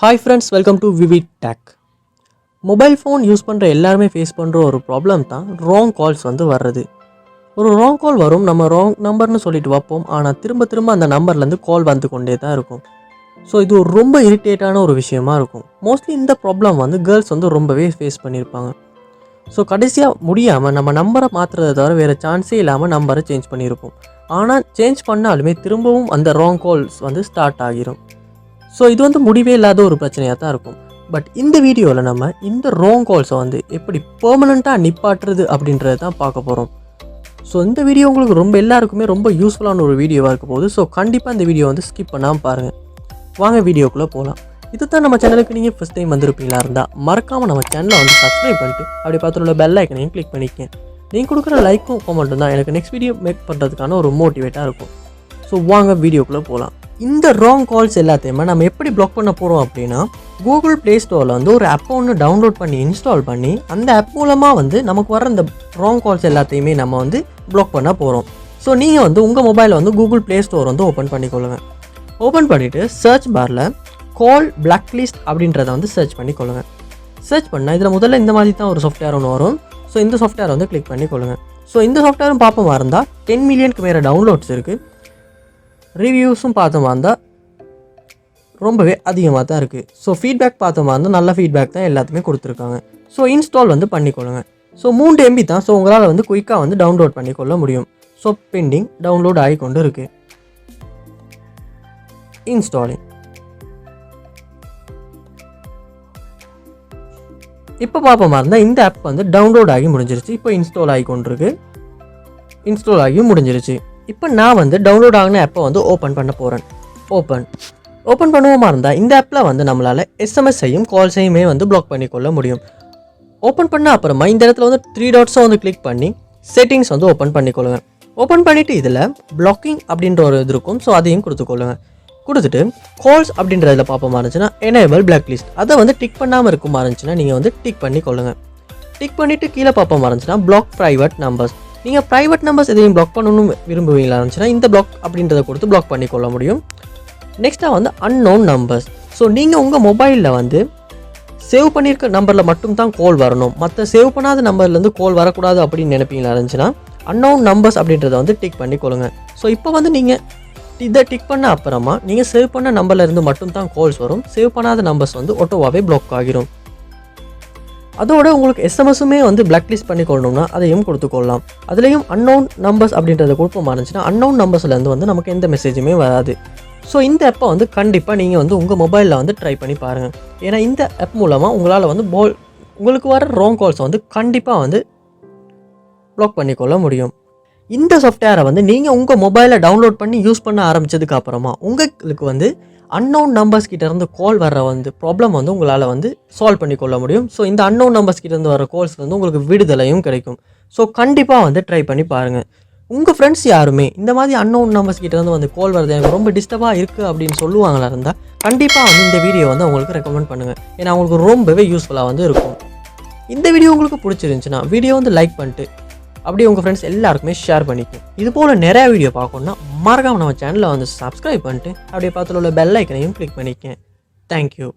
Hi friends, welcome to VividTech. Mobile phone use பண்ணுற எல்லாருமே face பண்ணுற ஒரு ப்ராப்ளம் தான் ராங் கால்ஸ் வர்றது. ஒரு ராங் கால் வரும், நம்ம ராங் நம்பர்னு சொல்லிட்டு வைப்போம், ஆனால் திரும்ப திரும்ப அந்த நம்பர்லேருந்து கால் வந்து கொண்டே தான் இருக்கும். ஸோ இது ஒரு ரொம்ப இரிட்டேட்டான ஒரு விஷயமா இருக்கும். மோஸ்ட்லி இந்த ப்ராப்ளம் கேர்ள்ஸ் ரொம்பவே ஃபேஸ் பண்ணியிருப்பாங்க. ஸோ கடைசியாக முடியாமல் நம்ம நம்பரை மாற்றுறதை தவிர வேறு சான்ஸே இல்லாமல் நம்பரை சேஞ்ச் பண்ணியிருப்போம். ஆனால் சேஞ்ச் பண்ணாலுமே திரும்பவும் அந்த ராங் கால்ஸ் ஸ்டார்ட் ஆகிரும். ஸோ இது முடிவே இல்லாத ஒரு பிரச்சனையாக தான் இருக்கும். பட் இந்த வீடியோவில் நம்ம இந்த ராங் கால்ஸை எப்படி பெர்மனண்ட்டாக நிப்பாட்டுறது அப்படின்றத தான் பார்க்க போகிறோம். ஸோ இந்த வீடியோ உங்களுக்கு எல்லாருக்குமே ரொம்ப யூஸ்ஃபுல்லான ஒரு வீடியோவாக இருக்க போகுது. ஸோ கண்டிப்பாக இந்த வீடியோ ஸ்கிப் பண்ணாமல் பாருங்கள். வாங்க வீடியோக்குள்ளே போகலாம். இது தான் நம்ம சேனலுக்கு நீங்கள் ஃபஸ்ட் டைம் வந்திருப்பீங்களா இருந்தால் மறக்காமல் நம்ம சேனலை சப்ஸ்கிரைப் பண்ணிட்டு அப்படி பார்த்துள்ள பெல் ஐக்கனையும் கிளிக் பண்ணிக்கேன். நீங்கள் கொடுக்குற லைக்கும் கமெண்ட்டும் தான் எனக்கு நெக்ஸ்ட் வீடியோ மேக் பண்ணுறதுக்கான ஒரு மோட்டிவேட்டாக இருக்கும். ஸோ வாங்க வீடியோக்குள்ளே போகலாம். இந்த ராங் கால்ஸ் எல்லாத்தையுமே நம்ம எப்படி பிளாக் பண்ண போகிறோம் அப்படின்னா, கூகுள் ப்ளே ஸ்டோரில் ஒரு ஆப்பை டவுன்லோட் பண்ணி இன்ஸ்டால் பண்ணி அந்த ஆப் மூலமாக நமக்கு வர இந்த ராங் கால்ஸ் எல்லாத்தையுமே நம்ம பிளாக் பண்ண போகிறோம். ஸோ நீங்கள் உங்கள் மொபைலில் கூகுள் ப்ளே ஸ்டோர் ஓப்பன் பண்ணிக்கொள்ளுங்க. ஓப்பன் பண்ணிவிட்டு சர்ச் பாரில் கால் பிளாக் லிஸ்ட் அப்படின்றத சர்ச் பண்ணிக்கொள்ளுங்க. சர்ச் பண்ணால் இதில் முதல்ல இந்த மாதிரி தான் ஒரு சாஃப்ட்வேர் ஒன்று வரும். ஸோ இந்த சாஃப்ட்வேர் கிளிக் பண்ணிக்கொள்ளுங்க. ஸோ இந்த சாஃப்ட்வேரும் பார்ப்போமா இருந்தால் 10 மில்லியனுக்கு மேலே டவுன்லோட்ஸ் இருக்குது. ரிவ்யூஸும் பார்த்தோமா இருந்தால் ரொம்பவே அதிகமாக தான் இருக்குது. ஸோ ஃபீட்பேக் பார்த்தோமா இருந்தால் நல்ல ஃபீட்பேக் தான் எல்லாத்துமே கொடுத்துருக்காங்க. ஸோ இன்ஸ்டால் பண்ணிக்கொள்ளுங்க. ஸோ 3 MB தான். ஸோ உங்களால் குயிக்காக டவுன்லோட் பண்ணிக்கொள்ள முடியும். ஸோ பெண்டிங் டவுன்லோட் ஆகி கொண்டு இருக்குது. இன்ஸ்டாலிங். இப்போ பார்ப்போமா இருந்தால் இந்த ஆப் டவுன்லோட் ஆகி முடிஞ்சிருச்சு. இப்போ இன்ஸ்டால் ஆகி கொண்டிருக்கு. இன்ஸ்டால் ஆகி முடிஞ்சிருச்சு. இப்போ நான் டவுன்லோட் ஆகின ஆப்பை ஓப்பன் பண்ண போகிறேன். ஓப்பன் பண்ணுவோமா இருந்தால் இந்த ஆப்பில் நம்மளால் எஸ்எம்எஸ்ஸையும் கால்ஸையுமே பிளாக் பண்ணிக்கொள்ள முடியும். ஓப்பன் பண்ண அப்புறமா இந்த இடத்துல 3 டாட்ஸை கிளிக் பண்ணி செட்டிங்ஸ் ஓப்பன் பண்ணிக்கொள்ளுங்க. ஓப்பன் பண்ணிவிட்டு இதில் பிளாக்கிங் அப்படின்ற ஒரு இது இருக்கும். ஸோ அதையும் கொடுத்துக்கொள்ளுங்க. கொடுத்துட்டு கால்ஸ் அப்படின்றதில் பார்ப்போமா இருந்துச்சுன்னா எனேபிள் பிளாக் லிஸ்ட் அதை டிக் பண்ணாமல் இருக்குமா இருந்துச்சுன்னா நீங்கள் டிக் பண்ணிக்கொள்ளுங்க. டிக் பண்ணிவிட்டு கீழே பார்ப்போமா இருந்துச்சுன்னா பிளாக் ப்ரைவேட் நம்பர்ஸ். நீங்கள் ப்ரைவேட் நம்பர்ஸ் எதையும் பிளாக் பண்ணணும்னு விரும்புவீங்களா இருந்துச்சுன்னா இந்த பிளாக் அப்படின்றத கொடுத்து பிளாக் பண்ணிக்கொள்ள முடியும். நெக்ஸ்ட்டாக அன்னோன் நம்பர்ஸ். ஸோ நீங்கள் உங்கள் மொபைலில் சேவ் பண்ணியிருக்க நம்பரில் மட்டும்தான் கால் வரணும், மற்ற சேவ் பண்ணாத நம்பர்லேருந்து கால் வரக்கூடாது அப்படின்னு நினைப்பீங்களா இருந்துச்சுன்னா அன்னோன் நம்பர்ஸ் அப்படின்றத டிக் பண்ணிக்கொள்ளுங்க. ஸோ இப்போ நீங்கள் இதை டிக் பண்ண அப்புறமா நீங்கள் சேவ் பண்ண நம்பர்லேருந்து மட்டும்தான் கால்ஸ் வரும். சேவ் பண்ணாத நம்பர்ஸ் ஆட்டோவாகவே பிளாக் ஆகிரும். அதோட உங்களுக்கு எஸ்எம்எஸுமே பிளாக் லிஸ்ட் பண்ணிக்கொள்ளணும்னா அதையும் கொடுத்துக்கொள்ளலாம். அதுலேயும் அன்னோன் நம்பர்ஸ் அப்படின்றத கொடுப்போமா இருந்துச்சுன்னா அன்னோன் நம்பர்ஸ்லேருந்து நமக்கு எந்த மெசேஜுமே வராது. ஸோ இந்த ஆப்பை கண்டிப்பாக நீங்கள் உங்கள் மொபைலில் ட்ரை பண்ணி பாருங்கள். ஏன்னா இந்த ஆப் மூலமாக உங்களால் உங்களுக்கு வர ராங் கால்ஸை கண்டிப்பாக பிளாக் பண்ணிக்கொள்ள முடியும். இந்த சாஃப்ட்வேரை நீங்கள் உங்கள் மொபைலில் டவுன்லோட் பண்ணி யூஸ் பண்ண ஆரம்பித்ததுக்கு அப்புறமா உங்களுக்கு அன்னோன் நம்பர்ஸ் கிட்டேருந்து கால் வர ப்ராப்ளம் உங்களால் சால்வ் பண்ணிக்கொள்ள முடியும். ஸோ இந்த அன்னோன் நம்பர்ஸ் கிட்டேருந்து வர கால்ஸ் உங்களுக்கு விடுதலையும் கிடைக்கும். ஸோ கண்டிப்பாக ட்ரை பண்ணி பாருங்கள். உங்கள் ஃப்ரெண்ட்ஸ் யாருமே இந்த மாதிரி அன்னோன் நம்பர்ஸ் கிட்டேருந்து கால் வருது எனக்கு ரொம்ப டிஸ்டர்பாக இருக்குது அப்படின்னு சொல்லுவாங்களா இருந்தால் கண்டிப்பாக இந்த வீடியோ உங்களுக்கு ரெக்கமெண்ட் பண்ணுங்கள். ஏன்னா அவங்களுக்கு ரொம்பவே யூஸ்ஃபுல்லாக இருக்கும். இந்த வீடியோ உங்களுக்கு பிடிச்சிருந்துச்சுன்னா வீடியோ லைக் பண்ணிட்டு அப்படியே உங்கள் ஃப்ரெண்ட்ஸ் எல்லாருக்குமே ஷேர் பண்ணிக்கணும். இது போல் நிறையா வீடியோ பார்க்கணுன்னா மறக்காமல் நம்ம சேனலை சப்ஸ்கிரைப் பண்ணிட்டு அப்படியே பார்த்துல உள்ள பெல் ஐக்கனையும் கிளிக் பண்ணிக்கேன். தேங்க்யூ.